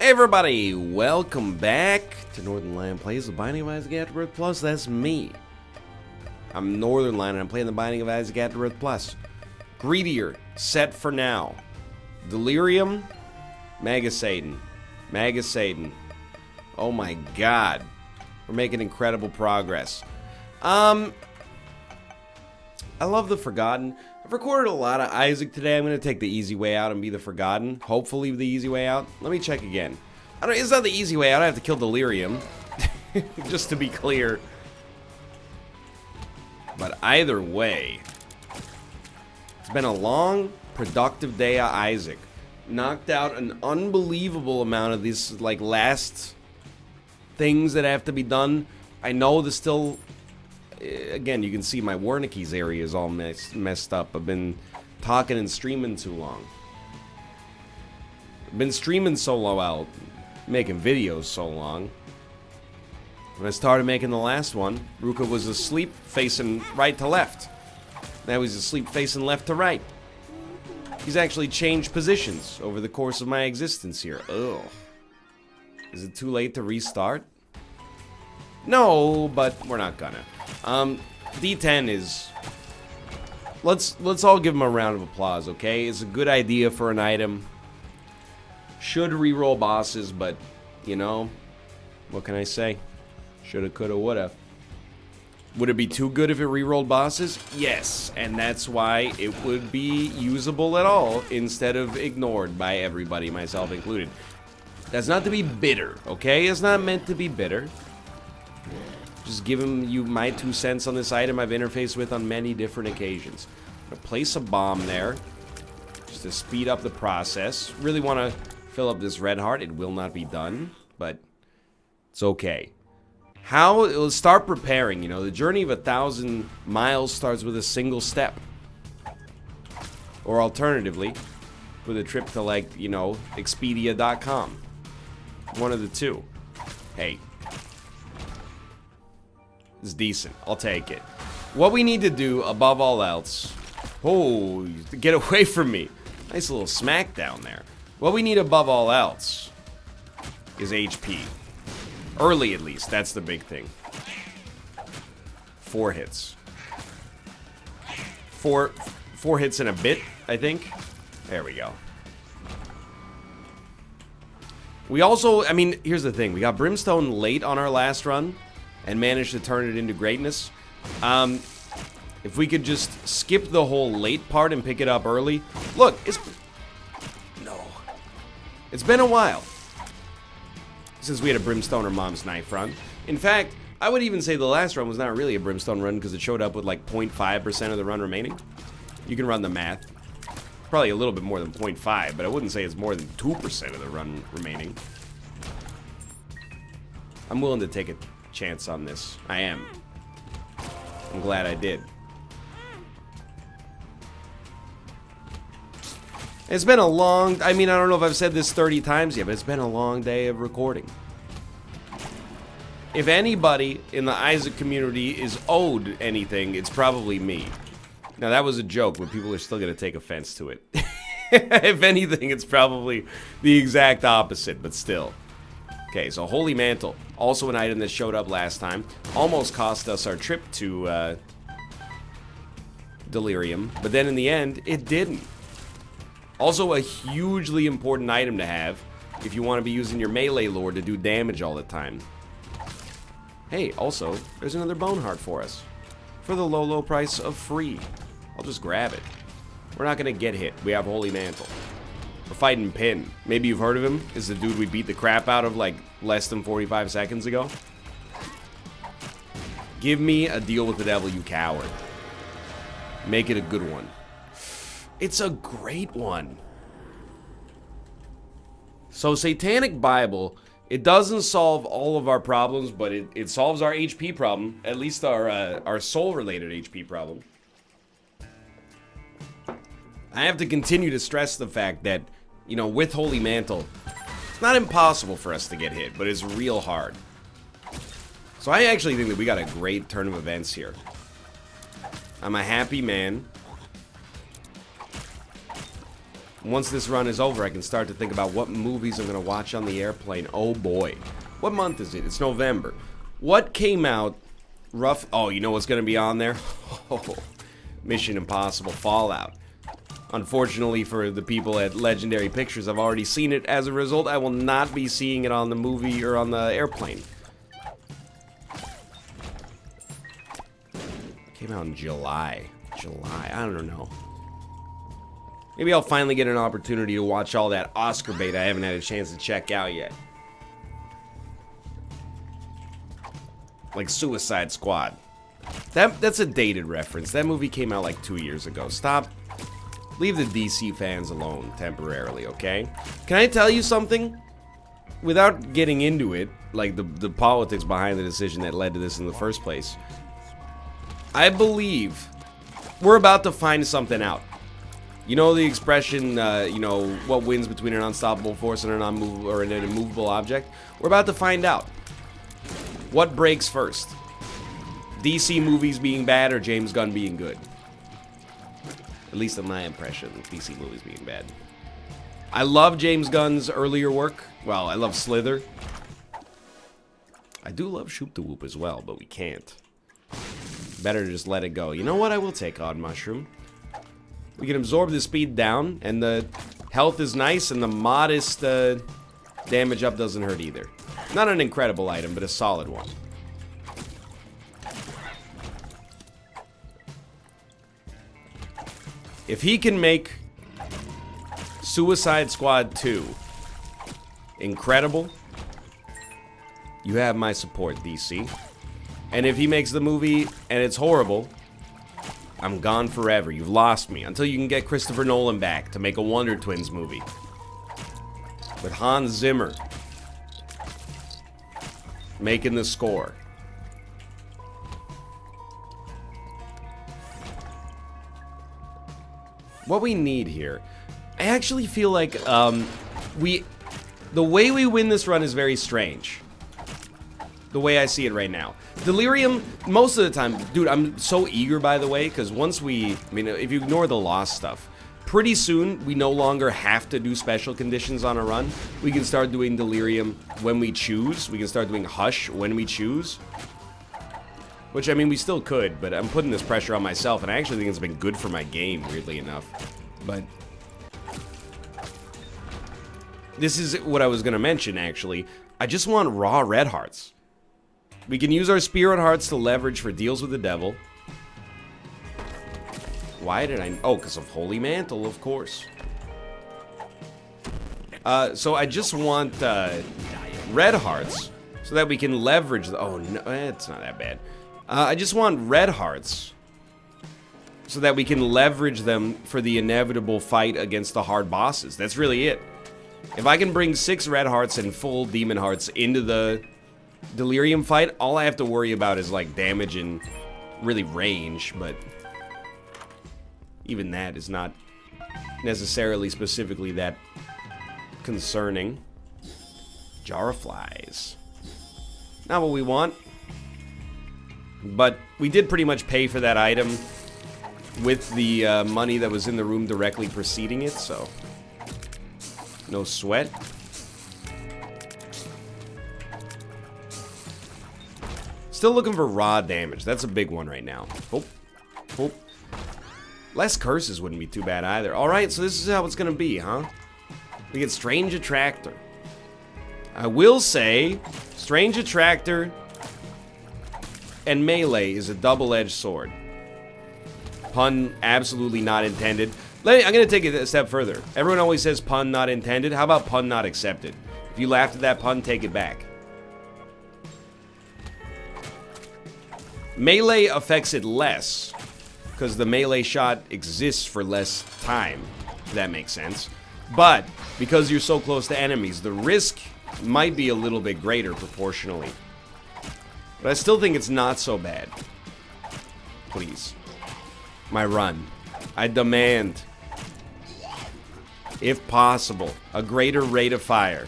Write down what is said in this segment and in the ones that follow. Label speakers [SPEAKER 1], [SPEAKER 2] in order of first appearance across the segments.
[SPEAKER 1] Hey everybody, welcome back to Northernlion Plays the Binding of Isaac Afterbirth Plus. That's me. I'm Northernlion and I'm playing the Binding of Isaac Afterbirth Plus. Greedier, set for now. Delirium, Magasaden. Oh my god. We're making incredible progress. I love the Forgotten. I've recorded a lot of Isaac today. I'm going to take the easy way out and be the Forgotten. Hopefully the easy way out. Let me check again. It's not the easy way out. I have to kill Delirium. Just to be clear. But either way, it's been a long, productive day of Isaac. Knocked out an unbelievable amount of these, like, last things that have to be done. I know there's still... Again, you can see my Wernicke's area is all messed up. I've been talking and streaming too long. I've been streaming so long, making videos so long. When I started making the last one, Ruka was asleep facing right to left. Now he's asleep facing left to right. He's actually changed positions over the course of my existence here. Ugh. Is it too late to restart? No, but we're not gonna. D10 is... Let's all give him a round of applause, okay? It's a good idea for an item. Should reroll bosses, but, you know, what can I say? Shoulda, coulda, woulda. Would it be too good if it rerolled bosses? Yes, and that's why it would be usable at all instead of ignored by everybody, myself included. That's not to be bitter, okay? It's not meant to be bitter. Just giving you my 2 cents on this item I've interfaced with on many different occasions. I'm gonna place a bomb there, just to speed up the process. Really want to fill up this red heart. It will not be done, but it's okay. Let's start preparing, you know. The journey of 1,000 miles starts with a single step. Or alternatively, with a trip to, like, you know, Expedia.com. One of the two. Hey. It's decent. I'll take it. What we need to do, above all else... Oh, get away from me. Nice little smackdown there. What we need above all else is HP. Early, at least. That's the big thing. 4 hits. Four hits in a bit, I think. There we go. We also... I mean, here's the thing. We got Brimstone late on our last run and managed to turn it into greatness. If we could just skip the whole late part and pick it up early. Look, it's been a while since we had a Brimstone or Mom's Knife run. In fact, I would even say the last run was not really a Brimstone run because it showed up with like 0.5% of the run remaining. You can run the math. Probably a little bit more than 0.5, but I wouldn't say it's more than 2% of the run remaining. I'm willing to take it. Chance on this. I am. I'm glad I did. It's been a long... I mean, I don't know if I've said this 30 times yet, but it's been a long day of recording. If anybody in the Isaac community is owed anything, it's probably me. Now, that was a joke, but people are still going to take offense to it. If anything, it's probably the exact opposite, but still. Okay, so Holy Mantle, also an item that showed up last time. Almost cost us our trip to Delirium, but then in the end, it didn't. Also a hugely important item to have if you want to be using your melee lord to do damage all the time. Hey, also, there's another bone heart for us. For the low, low price of free. I'll just grab it. We're not going to get hit. We have Holy Mantle. We're fighting Pin. Maybe you've heard of him. Is the dude we beat the crap out of like less than 45 seconds ago. Give me a deal with the devil, you coward. Make it a good one. It's a great one. So Satanic Bible, it doesn't solve all of our problems, but it solves our HP problem. At least our soul-related HP problem. I have to continue to stress the fact that, you know, with Holy Mantle, it's not impossible for us to get hit, but it's real hard. So I actually think that we got a great turn of events here. I'm a happy man. Once this run is over, I can start to think about what movies I'm going to watch on the airplane. Oh boy. What month is it? It's November. What came out rough? Oh, you know what's going to be on there? Oh, Mission Impossible Fallout. Unfortunately for the people at Legendary Pictures, I've already seen it. As a result, I will not be seeing it on the movie or on the airplane. Came out in July. I don't know. Maybe I'll finally get an opportunity to watch all that Oscar bait I haven't had a chance to check out yet. Like Suicide Squad. That's a dated reference. That movie came out like 2 years ago. Stop. Leave the DC fans alone temporarily, okay? Can I tell you something? Without getting into it, like the politics behind the decision that led to this in the first place, I believe we're about to find something out. You know the expression, you know, what wins between an unstoppable force and an immovable object? We're about to find out. What breaks first? DC movies being bad or James Gunn being good? At least in my impression, DC movies being bad. I love James Gunn's earlier work. Well, I love Slither. I do love Shoop the Whoop as well, but we can't. Better to just let it go. You know what? I will take Odd Mushroom. We can absorb the speed down, and the health is nice, and the modest damage up doesn't hurt either. Not an incredible item, but a solid one. If he can make Suicide Squad 2 incredible, you have my support, DC. And if he makes the movie and it's horrible, I'm gone forever. You've lost me. Until you can get Christopher Nolan back to make a Wonder Twins movie. With Hans Zimmer making the score. What we need here, I actually feel like the way we win this run is very strange. The way I see it right now. Delirium, most of the time, dude, I'm so eager, by the way, because once I mean, if you ignore the lost stuff, pretty soon we no longer have to do special conditions on a run. We can start doing Delirium when we choose. We can start doing Hush when we choose. Which, I mean, we still could, but I'm putting this pressure on myself, and I actually think it's been good for my game, weirdly enough. But this is what I was going to mention, actually. I just want raw red hearts. We can use our spirit hearts to leverage for deals with the devil. Why did I... Oh, because of Holy Mantle, of course. So I just want red hearts so that we can leverage... Oh, no, it's not that bad. I just want red hearts so that we can leverage them for the inevitable fight against the hard bosses. That's really it. If I can bring 6 red hearts and full demon hearts into the Delirium fight, all I have to worry about is like damage and really range, but even that is not necessarily specifically that concerning. Jar of Flies. Not what we want. But we did pretty much pay for that item with the money that was in the room directly preceding it, so no sweat. Still looking for raw damage. That's a big one right now. Oh, oh. Less curses wouldn't be too bad either. Alright, so this is how it's gonna be, huh? We get Strange Attractor. I will say, Strange Attractor and melee is a double-edged sword. Pun absolutely not intended. I'm gonna take it a step further. Everyone always says pun not intended. How about pun not accepted? If you laughed at that pun, take it back. Melee affects it less, because the melee shot exists for less time, if that makes sense. But, because you're so close to enemies, the risk might be a little bit greater proportionally. But I still think it's not so bad. Please. My run. I demand, if possible, a greater rate of fire.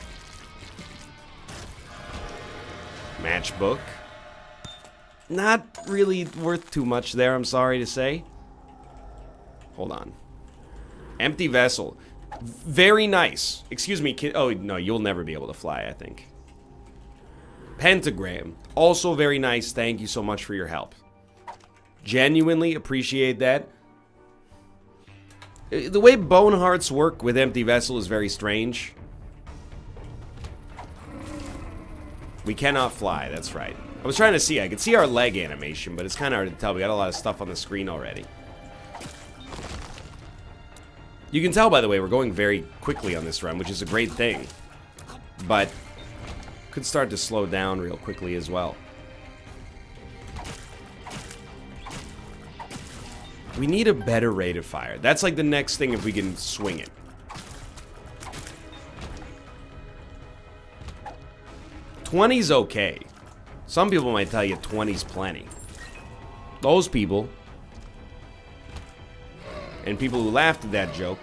[SPEAKER 1] Matchbook. Not really worth too much there, I'm sorry to say. Hold on. Empty Vessel. Very nice. Excuse me, kid. Oh, no, you'll never be able to fly, I think. Pentagram. Also very nice. Thank you so much for your help. Genuinely appreciate that. The way bone hearts work with Empty Vessel is very strange. We cannot fly, that's right. I was trying to see, I could see our leg animation, but it's kind of hard to tell. We got a lot of stuff on the screen already. You can tell, by the way, we're going very quickly on this run, which is a great thing. But could start to slow down real quickly as well. We need a better rate of fire. That's like the next thing if we can swing it. $20's okay. Some people might tell you 20's plenty. Those people, and people who laughed at that joke,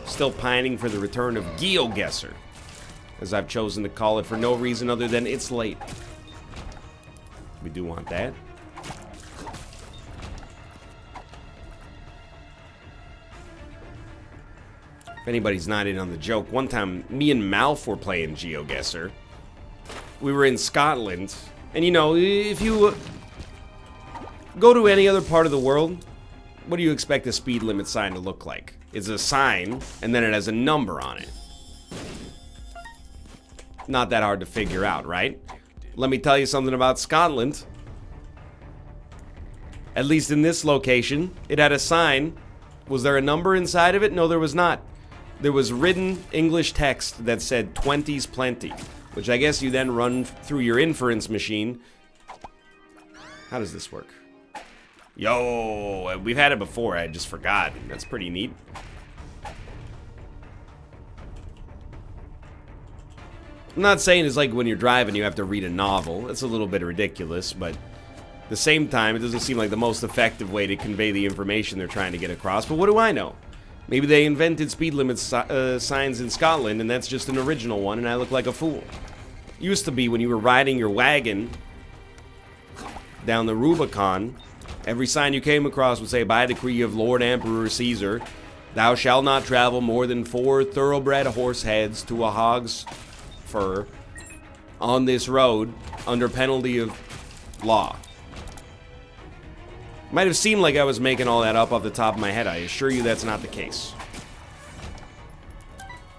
[SPEAKER 1] still pining for the return of GeoGuessr, as I've chosen to call it for no reason other than it's late. We do want that. If anybody's not in on the joke, one time me and Malf were playing GeoGuessr. We were in Scotland, and you know, if you go to any other part of the world, what do you expect a speed limit sign to look like? It's a sign, and then it has a number on it. Not that hard to figure out, right? Let me tell you something about Scotland. At least in this location, it had a sign. Was there a number inside of it? No, there was not. There was written English text that said 20's plenty, which I guess you then run through your inference machine. How does this work? Yo, we've had it before, I just forgot. That's pretty neat. I'm not saying it's like when you're driving you have to read a novel. That's a little bit ridiculous, but at the same time, it doesn't seem like the most effective way to convey the information they're trying to get across. But what do I know? Maybe they invented speed limit signs in Scotland, and that's just an original one, and I look like a fool. Used to be when you were riding your wagon down the Rubicon, every sign you came across would say, by decree of Lord Emperor Caesar, thou shalt not travel more than 4 thoroughbred horse heads to a hog's fur on this road under penalty of law. Might have seemed like I was making all that up off the top of my head. I assure you that's not the case.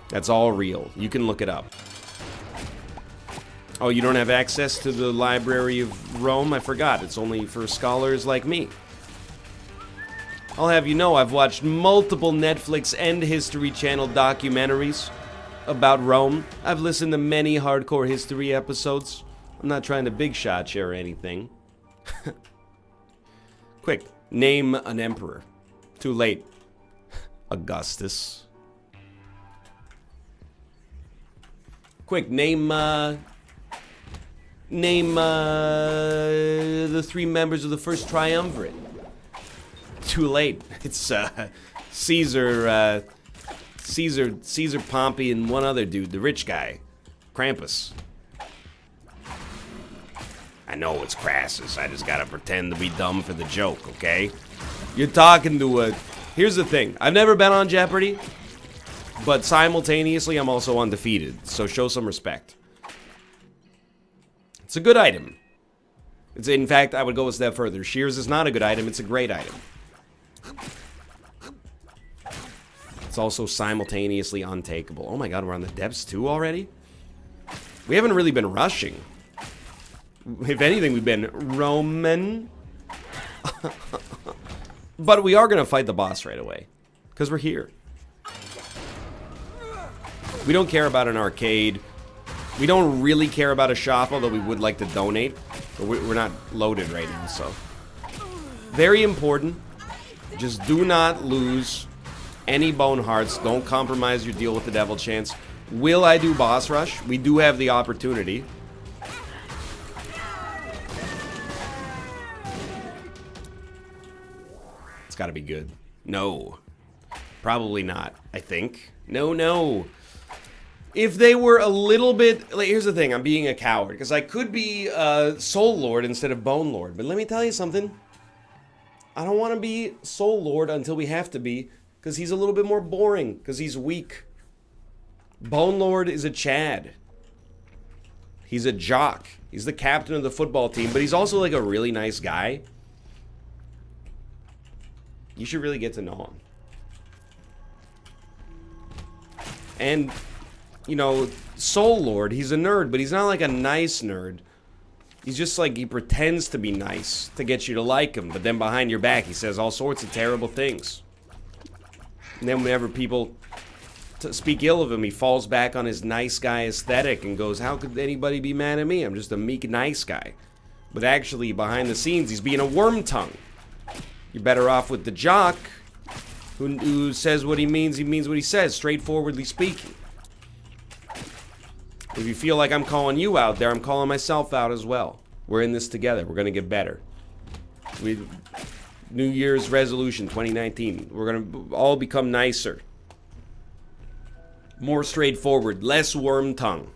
[SPEAKER 1] That's all real. You can look it up. Oh, you don't have access to the Library of Rome? I forgot. It's only for scholars like me. I'll have you know I've watched multiple Netflix and History Channel documentaries about Rome. I've listened to many hardcore history episodes. I'm not trying to big shot you or anything. Quick, name an emperor. Too late. Augustus. Quick, name the 3 members of the first triumvirate. Too late. It's Caesar, Pompey, and one other dude, the rich guy, Krampus. I know it's Crassus. I just gotta pretend to be dumb for the joke, okay? You're talking to a... Here's the thing. I've never been on Jeopardy, but simultaneously I'm also undefeated, so show some respect. It's a good item. It's, in fact, I would go a step further. Shears is not a good item, it's a great item. It's also simultaneously untakeable. Oh my god, we're on the depths too already? We haven't really been rushing. If anything, we've been Roman. But we are going to fight the boss right away. Because we're here. We don't care about an arcade. We don't really care about a shop, although we would like to donate. But we're not loaded right now, so. Very important. Just do not lose any bone hearts. Don't compromise your deal with the devil chance. Will I do boss rush? We do have the opportunity. It's gotta be good. No. Probably not, I think. No. If they were a little bit... Like, here's the thing, I'm being a coward. Because I could be Soul Lord instead of Bone Lord. But let me tell you something. I don't want to be Soul Lord until we have to be. Because he's a little bit more boring. Because he's weak. Bone Lord is a Chad. He's a jock. He's the captain of the football team, but he's also like a really nice guy. You should really get to know him. And, you know, Soul Lord, he's a nerd, but he's not like a nice nerd. He's just like, he pretends to be nice to get you to like him, but then behind your back he says all sorts of terrible things. And then whenever people speak ill of him, he falls back on his nice guy aesthetic and goes, how could anybody be mad at me? I'm just a meek, nice guy. But actually, behind the scenes, he's being a worm tongue. You're better off with the jock who says what he means what he says, straightforwardly speaking. If you feel like I'm calling you out there, I'm calling myself out as well. We're in this together. We're going to get better. New Year's resolution 2019. We're going to all become nicer. More straightforward. Less worm tongue.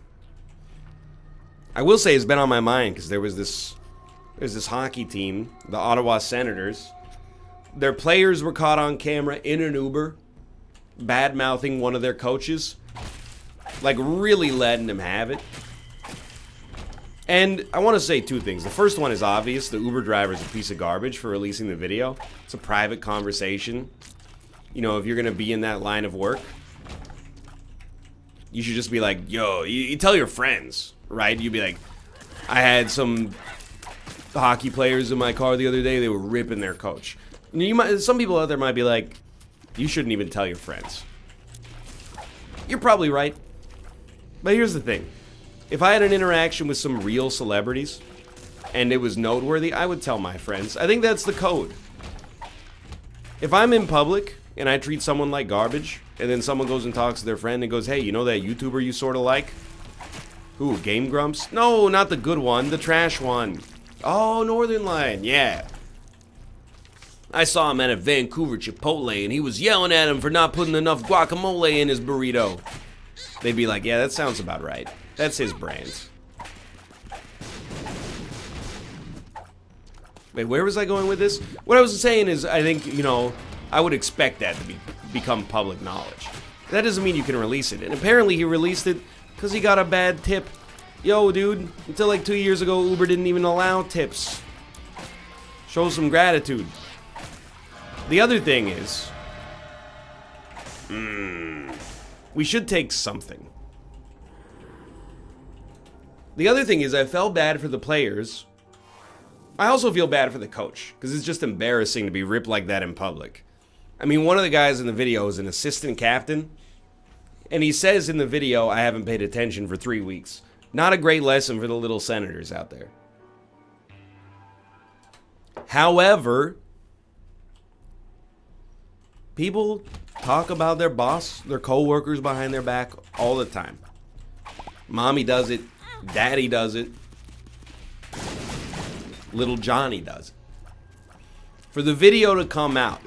[SPEAKER 1] I will say it's been on my mind because there's this hockey team, the Ottawa Senators. Their players were caught on camera in an Uber bad-mouthing one of their coaches. Like, really letting him have it. And I want to say two things. The first one is obvious. The Uber driver's a piece of garbage for releasing the video. It's a private conversation. You know, if you're going to be in that line of work, you should just be like, yo, you tell your friends, right? You'd be like, I had some hockey players in my car the other day. They were ripping their coach. Some people out there might be like, you shouldn't even tell your friends. You're probably right. But here's the thing. If I had an interaction with some real celebrities and it was noteworthy, I would tell my friends. I think that's the code. If I'm in public and I treat someone like garbage and then someone goes and talks to their friend and goes, hey, you know that YouTuber you sort of like? Who, Game Grumps? No, not the good one, the trash one. Oh, Northernlion, yeah. I saw him at a Vancouver Chipotle and he was yelling at him for not putting enough guacamole in his burrito. They'd be like, yeah, that sounds about right. That's his brand. Wait, where was I going with this? What I was saying is, I think, you know, I would expect that to become public knowledge. That doesn't mean you can release it. And apparently he released it because he got a bad tip. Yo, dude, until like 2 years ago, Uber didn't even allow tips. Show some gratitude. The other thing is, we should take something. The other thing is, I felt bad for the players. I also feel bad for the coach, because it's just embarrassing to be ripped like that in public. I mean, one of the guys in the video is an assistant captain, and he says in the video, I haven't paid attention for 3 weeks. Not a great lesson for the little senators out there. However, people talk about their boss, their co-workers behind their back all the time. Mommy does it. Daddy does it. Little Johnny does it. For the video to come out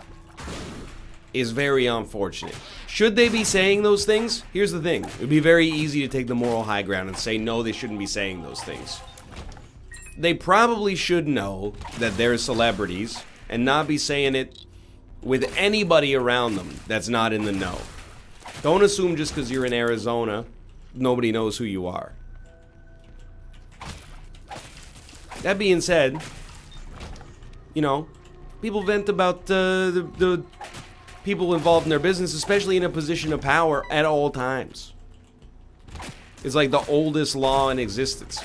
[SPEAKER 1] is very unfortunate. Should they be saying those things? Here's the thing. It would be very easy to take the moral high ground and say, no, they shouldn't be saying those things. They probably should know that they're celebrities and not be saying it with anybody around them that's not in the know. Don't assume just because you're in Arizona, nobody knows who you are. That being said, you know, people vent about the people involved in their business, especially in a position of power at all times. It's like the oldest law in existence.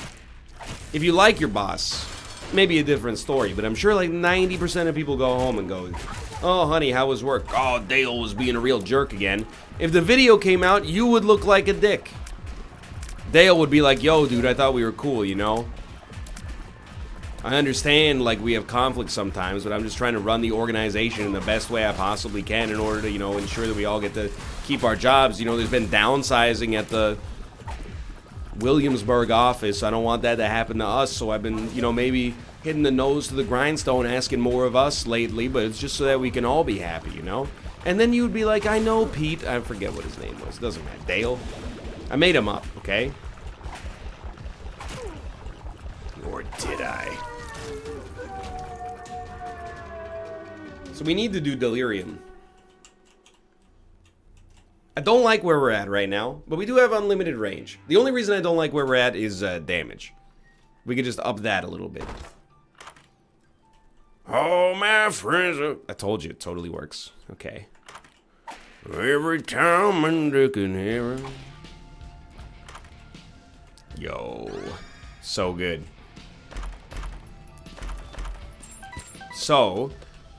[SPEAKER 1] If you like your boss, maybe a different story, but I'm sure like 90% of people go home and go, oh, honey, how was work? Oh, Dale was being a real jerk again. If the video came out, you would look like a dick. Dale would be like, yo, dude, I thought we were cool, you know? I understand, like, we have conflict sometimes, but I'm just trying to run the organization in the best way I possibly can in order to, you know, ensure that we all get to keep our jobs. You know, there's been downsizing at the Williamsburg office. I don't want that to happen to us, so I've been, you know, maybe hitting the nose to the grindstone, asking more of us lately, but it's just so that we can all be happy, you know? And then you'd be like, I know, Pete. I forget what his name was. Doesn't matter. Dale? I made him up, okay? Or did I? So we need to do delirium. I don't like where we're at right now, but we do have unlimited range. The only reason I don't like where we're at is damage. We could just up that a little bit. Oh, my friends. I told you, it totally works. Okay. Every time I'm looking here. Yo. So good. So,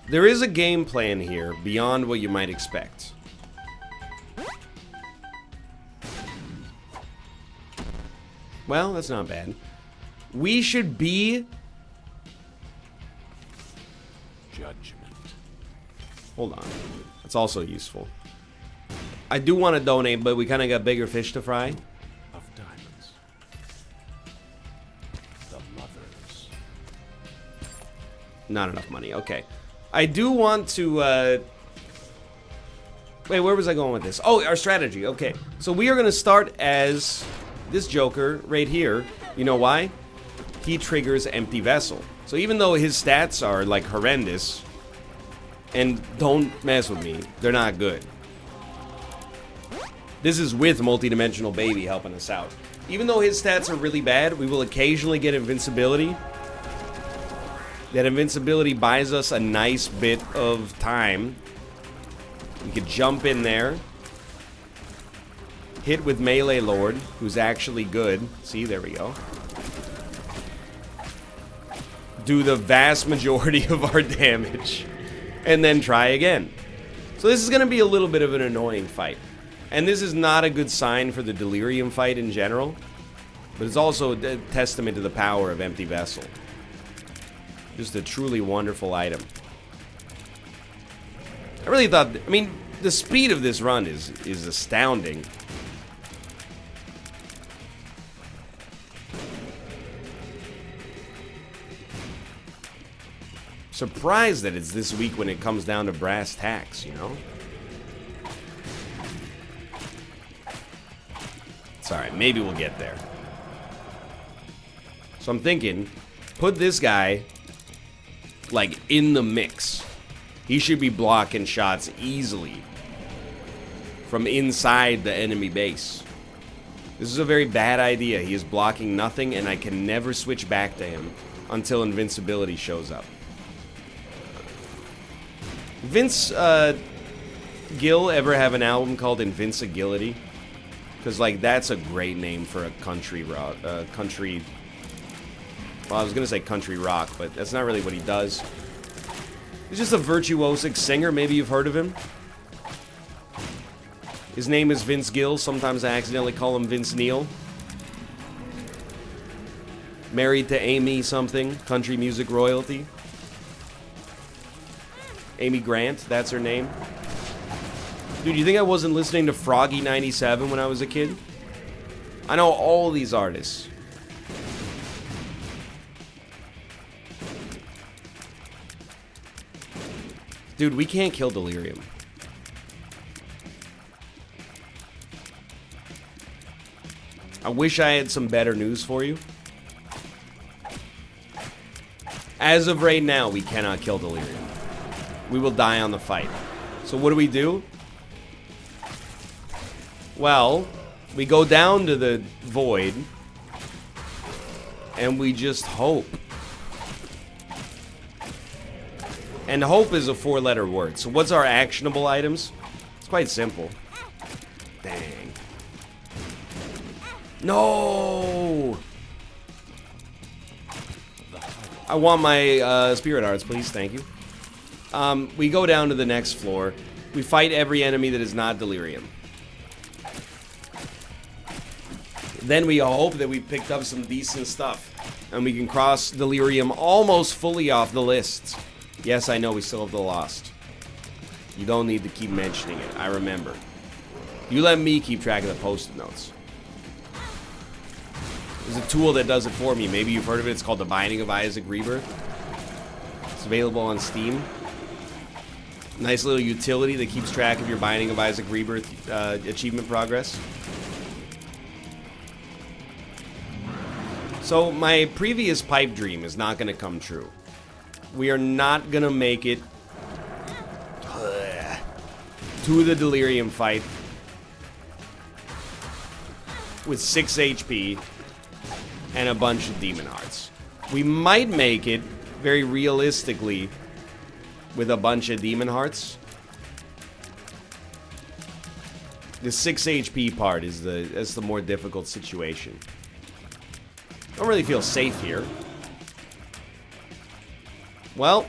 [SPEAKER 1] there is a game plan here beyond what you might expect. Well, that's not bad. We should be... Judgment. Hold on. That's also useful. I do want to donate, but we kind of got bigger fish to fry.
[SPEAKER 2] Of diamonds. The mothers.
[SPEAKER 1] Not enough money. Okay. I do want to... Wait, where was I going with this? Oh, our strategy. Okay. So we are going to start as... this Joker right here. You know why? He triggers Empty Vessel. So even though his stats are like horrendous, and don't mess with me, they're not good. This is with Multidimensional Baby helping us out. Even though his stats are really bad, we will occasionally get invincibility. That invincibility buys us a nice bit of time. We could jump in there. Hit with Melee Lord, who's actually good. See, there we go. Do the vast majority of our damage. And then try again. So this is going to be a little bit of an annoying fight. And this is not a good sign for the Delirium fight in general. But it's also a testament to the power of Empty Vessel. Just a truly wonderful item. I really thought... I mean, the speed of this run is astounding. Surprised that it's this week when it comes down to brass tacks, you know? It's alright, maybe we'll get there. So I'm thinking, put this guy, like, in the mix. He should be blocking shots easily from inside the enemy base. This is a very bad idea. He is blocking nothing, and I can never switch back to him until invincibility shows up. Vince Gill ever have an album called Invincibility? Because, like, that's a great name for a country rock. Well, I was going to say country rock, but that's not really what he does. He's just a virtuosic singer. Maybe you've heard of him. His name is Vince Gill. Sometimes I accidentally call him Vince Neil. Married to Amy something. Country music royalty. Amy Grant, that's her name. Dude, you think I wasn't listening to Froggy97 when I was a kid? I know all these artists. Dude, we can't kill Delirium. I wish I had some better news for you. As of right now, we cannot kill Delirium. We will die on the fight. So what do? Well, we go down to the void and we just hope. And hope is a 4-letter word. So what's our actionable items? It's quite simple. Dang. No! I want my spirit hearts, please. Thank you. We go down to the next floor. We fight every enemy that is not Delirium. Then we hope that we picked up some decent stuff. And we can cross Delirium almost fully off the list. Yes, I know we still have the Lost. You don't need to keep mentioning it. I remember. You let me keep track of the post-it notes. There's a tool that does it for me. Maybe you've heard of it. It's called The Binding of Isaac Rebirth. It's available on Steam. Nice little utility that keeps track of your Binding of Isaac Rebirth achievement progress. So my previous pipe dream is not going to come true. We are not going to make it to the Delirium fight with 6 HP and a bunch of demon hearts. We might make it, very realistically, with a bunch of demon hearts. The 6 HP part is the more difficult situation. Don't really feel safe here. Well,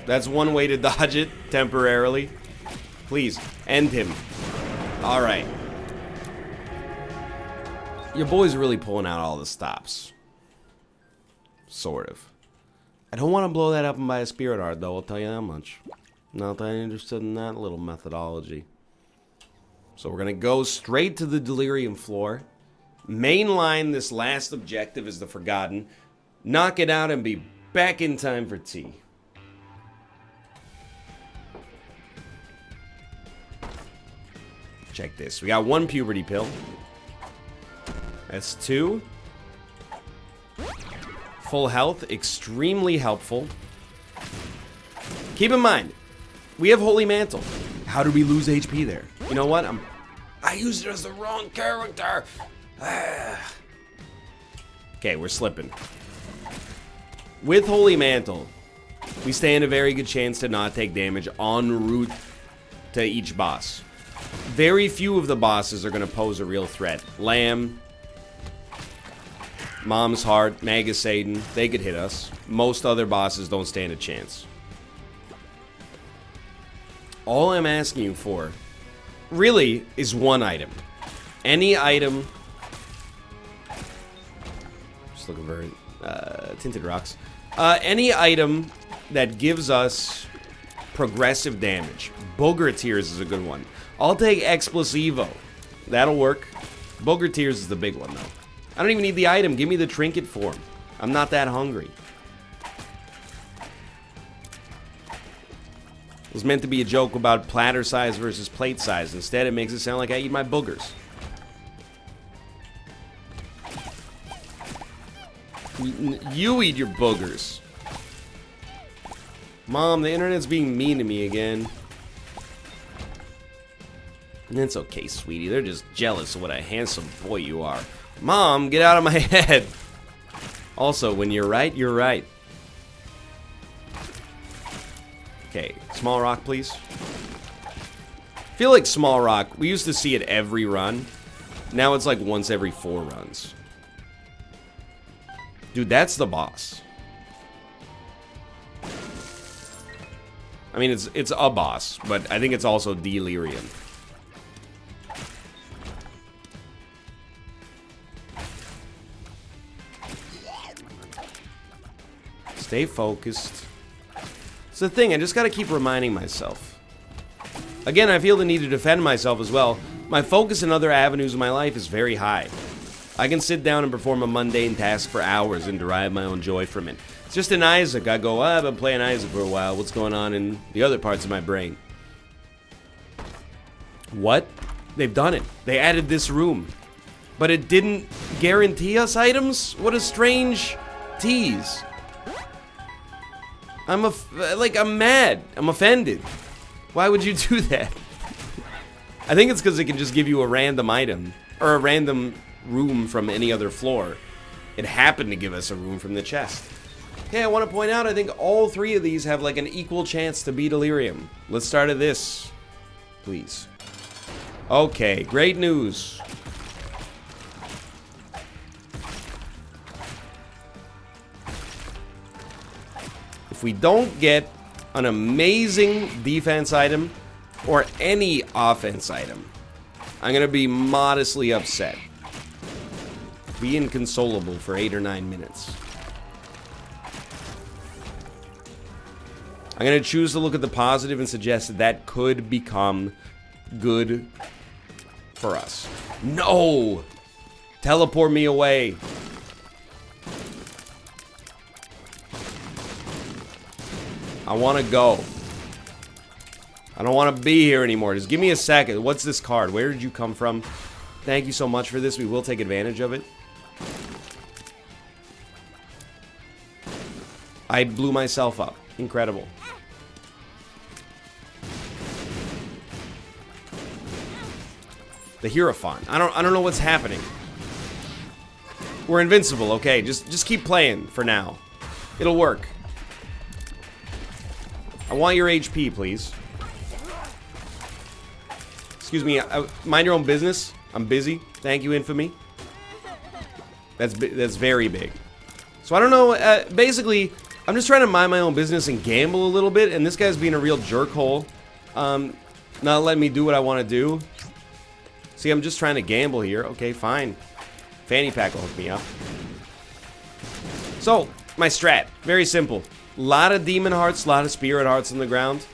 [SPEAKER 1] that's one way to dodge it temporarily. Please, end him. Alright. Your boy's really pulling out all the stops. Sort of. I don't want to blow that up and buy a spirit art, though, I'll tell you that much. Not that I'm interested in that little methodology. So we're going to go straight to the delirium floor. Mainline this last objective as the Forgotten. Knock it out and be back in time for tea. Check this. We got 1 puberty pill. That's 2. Full health. Extremely helpful. Keep in mind, we have Holy Mantle. How did we lose HP there? You know what? I used it as the wrong character. Okay, we're slipping. With Holy Mantle, we stand a very good chance to not take damage en route to each boss. Very few of the bosses are going to pose a real threat. Lamb, Mom's Heart, Magasaden, they could hit us. Most other bosses don't stand a chance. All I'm asking you for, really, is 1 item. Any item... Just looking for Tinted Rocks. Any item that gives us progressive damage. Booger Tears is a good one. I'll take Explosivo. That'll work. Booger Tears is the big one, though. I don't even need the item. Give me the trinket form. I'm not that hungry. It was meant to be a joke about platter size versus plate size. Instead, it makes it sound like I eat my boogers. You eat your boogers. Mom, the internet's being mean to me again. It's okay, sweetie. They're just jealous of what a handsome boy you are. Mom, get out of my head. Also, when you're right, you're right. Okay, small rock, please. Feel like small rock, we used to see it every run. Now it's like once every 4 runs. Dude, that's the boss. I mean, it's a boss, but I think it's also delirium. Stay focused. It's the thing, I just gotta keep reminding myself. Again, I feel the need to defend myself as well. My focus in other avenues of my life is very high. I can sit down and perform a mundane task for hours and derive my own joy from it. It's just in Isaac, I go, I've been playing Isaac for a while. What's going on in the other parts of my brain? What? They've done it. They added this room. But it didn't guarantee us items? What a strange tease. I'm mad. I'm offended. Why would you do that? I think it's because it can just give you a random item. Or a random room from any other floor. It happened to give us a room from the chest. Okay, I want to point out, I think all 3 of these have like an equal chance to be delirium. Let's start at this. Please. Okay, great news. If we don't get an amazing defense item or any offense item, I'm going to be modestly upset. Be inconsolable for 8 or 9 minutes. I'm going to choose to look at the positive and suggest that could become good for us. No! Teleport me away. I want to go. I don't want to be here anymore. Just give me a second. What's this card? Where did you come from? Thank you so much for this. We will take advantage of it. I blew myself up. Incredible. The Hierophant. I don't know what's happening. We're invincible, okay. Just keep playing for now. It'll work. I want your HP, please. Excuse me, mind your own business. I'm busy. Thank you, Infamy. That's very big. So I don't know, basically, I'm just trying to mind my own business and gamble a little bit, and this guy's being a real jerkhole. Not letting me do what I want to do. See, I'm just trying to gamble here. Okay, fine. Fanny pack will hook me up. So, my strat. Very simple. A lot of demon hearts, a lot of spirit hearts on the ground.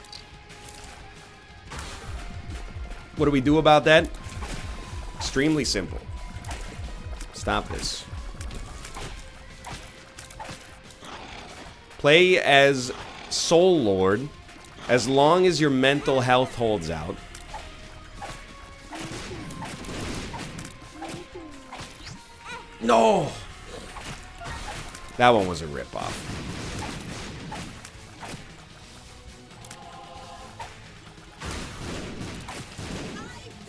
[SPEAKER 1] What do we do about that? Extremely simple. Stop this. Play as Soul Lord as long as your mental health holds out. No! That one was a ripoff.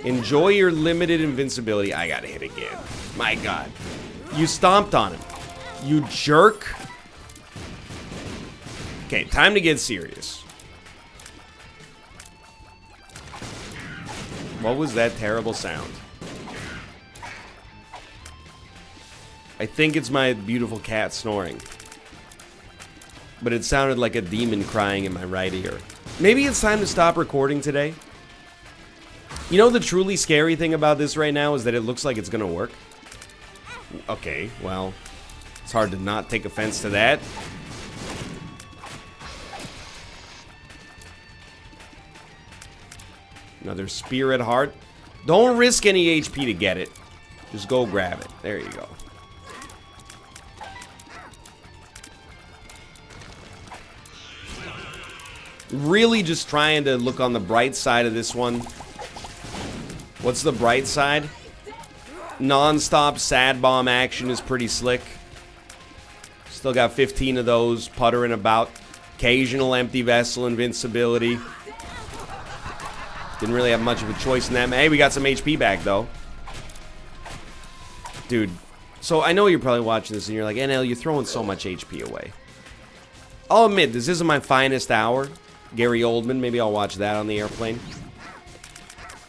[SPEAKER 1] Enjoy your limited invincibility. I gotta hit again. My god. You stomped on him. You jerk. Okay, time to get serious. What was that terrible sound? I think it's my beautiful cat snoring. But it sounded like a demon crying in my right ear. Maybe it's time to stop recording today. You know the truly scary thing about this right now is that it looks like it's gonna work. Okay, well, it's hard to not take offense to that. Another spirit heart. Don't risk any HP to get it. Just go grab it. There you go. Really just trying to look on the bright side of this one. What's the bright side? Non-stop sad bomb action is pretty slick. Still got 15 of those puttering about. Occasional empty vessel invincibility. Didn't really have much of a choice in that. Hey, we got some HP back, though. Dude, so I know you're probably watching this and you're like, NL, you're throwing so much HP away. I'll admit, this isn't my finest hour. Gary Oldman, maybe I'll watch that on the airplane.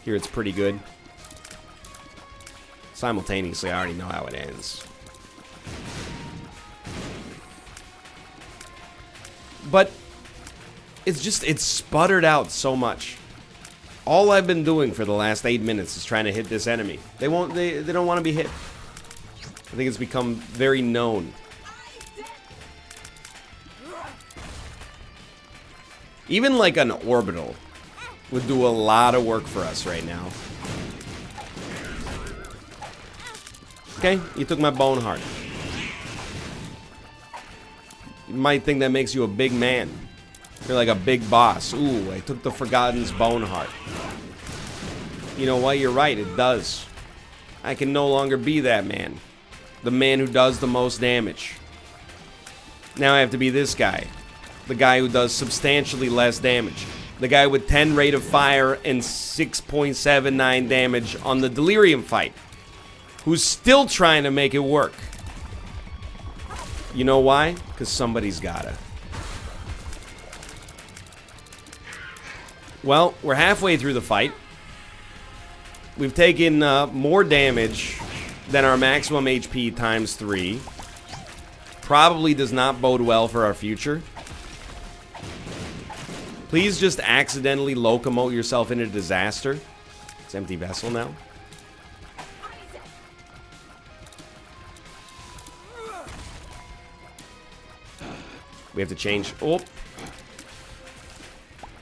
[SPEAKER 1] Here it's pretty good. Simultaneously, I already know how it ends. But it's just, it's sputtered out so much. All I've been doing for the last 8 minutes is trying to hit this enemy. They don't want to be hit. I think it's become very known. Even like an orbital would do a lot of work for us right now. Okay, you took my bone heart. You might think that makes you a big man. You're like a big boss. Ooh, I took the Forgotten's bone heart. You know what? You're right, it does. I can no longer be that man. The man who does the most damage. Now I have to be this guy. The guy who does substantially less damage. The guy with 10 rate of fire and 6.79 damage on the Delirium fight. Who's still trying to make it work. You know why? Because somebody's gotta. Well, we're halfway through the fight. We've taken more damage than our maximum HP times 3. Probably does not bode well for our future. Please just accidentally locomote yourself into disaster. It's empty vessel now. We have to change. Oh.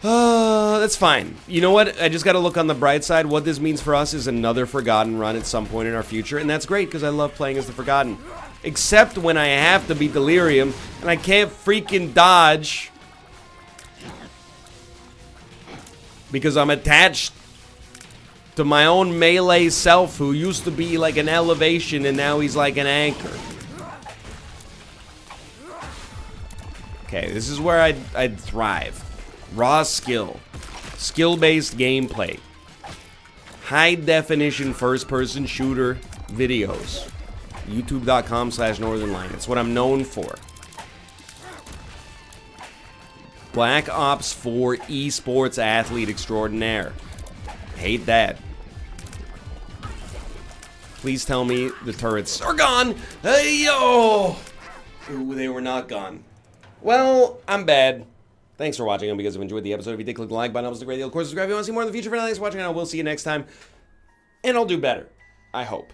[SPEAKER 1] That's fine. You know what? I just got to look on the bright side. What this means for us is another Forgotten run at some point in our future. And that's great because I love playing as the Forgotten. Except when I have to be Delirium and I can't freaking dodge. Because I'm attached to my own melee self who used to be like an elevation and now he's like an anchor. Okay, this is where I'd thrive. Raw skill. Skill-based gameplay. high-definition first-person shooter videos. YouTube.com/Northernlion. It's what I'm known for. Black Ops 4 esports athlete extraordinaire. Hate that. Please tell me the turrets are gone. Hey, yo! Ooh, they were not gone. Well, I'm bad. Thanks for watching. I hope you guys have enjoyed the episode. If you did, click the like button. It was a great deal. Of course, subscribe if you want to see more in the future. For now, thanks for watching, and I will see you next time. And I'll do better. I hope.